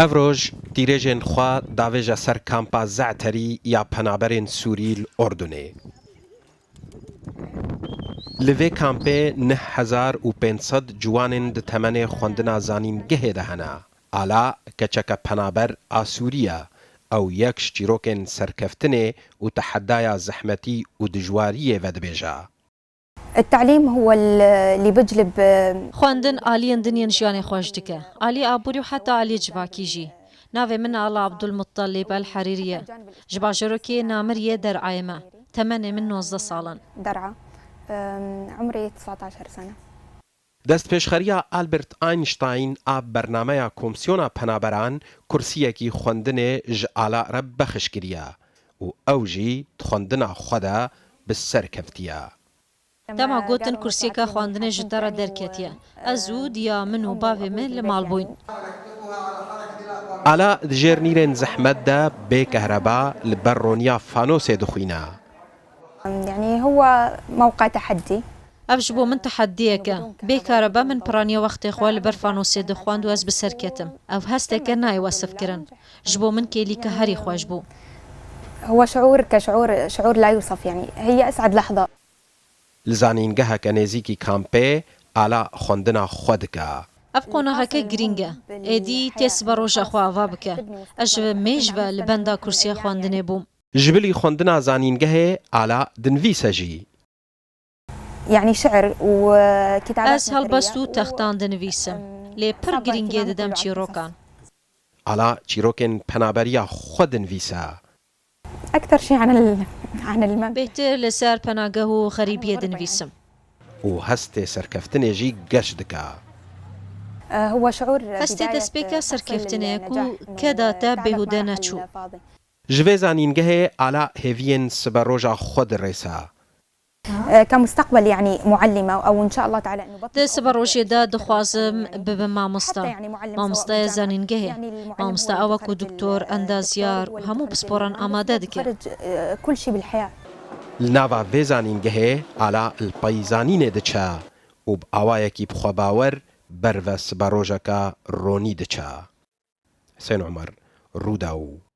افروج تیرێژên xwe davêja ser kampa Ze'terî ya penaberên Sûrî li Ordunê. Li vê kampê 9500 ciwanên di temenê xwendina zanîngehê de hene. Ala keçeka penaber a Sûriye ew yek ji çîrokên serkeftinê û tehedaya zehmetî û dijwariyê vedibêje. التعليم هو اللي بجلب خواندن آليان دنيان جياني خوش دكه آلي آبوري و حتى آلي جواكي جي ناوي من آل عبدالمطلب الحريرية جباجروكي نامرية در عايمة تمني من 19 سالا درعا عمري 19 سنة. دەستپێشخەریە ئالبرت ئاینشتاین ئا بەرنامەیە کۆمسیۆنا پەنابەران کورسیەکی خوێندنێ ji ئالا رە بەخش کریە و ئەو ژی خوێندنا خۆدا بسەرکەفتیە. دەما گوتن کورسیەکە خواندنێ ji te re derketiye ez û diya min û bavê min li mal bûyn. ئالا دژێرنیرên زەحمەت de bê kehreba li ber roniya fanosê dixwîne. يعني هو موقع تحدي. ev ji bo min tehediyeke bêkareba min piraniya wextê xwe li ber fanosê dixwand û ez bi ser ketim ev hesteke nayê wesifkirin ji bo min kêlîke herî xweş bû. هو شعور شعور لا يوصف يعني هي أسعد لحظة. Li zanîngeheke nêzîkî kampê ئالا خوێندنا xwe dike. ev qonaqeke giring e êdî tê siba roja xwe ava bike ez ji mêj ve li benda kursiya xwendinê bûm. Ji bilî خوێندنا zanîngehê ئالا dinivîse jî. يعني شعر وكتابات ez helbest û textan dinivîsim lê pir giringê didem çîrokan. ئالا çîrokên penaberiya xwe dinivîse. أكثر شيء عن المنبع. bêhtir li ser penageh û xerîbiyê dinivîsim. û hestê serkeftinê jî geş dike. هو شعور hestê destpêka serkeftinê ku keda te bêhude neçû. Ji vê zanîngehê ئالا hêviyên siberoja xwe dirêse. كمستقبل يعني معلمة أو إن شاء الله تعالى إنه Di siba rojê de dixwazim bibim mamosta. Mamostaya zanîngehê. Mamosta ew ku doktor, endazyar û hemû bi sporan amade dike. كل شيء بالحياة. Li nava vê zanîngehê ئالا li peyzanînê diçe û bi awayekî bixwebawer ber ve siberojeka ronî diçe. Hüseyn Umer, Rûdawû.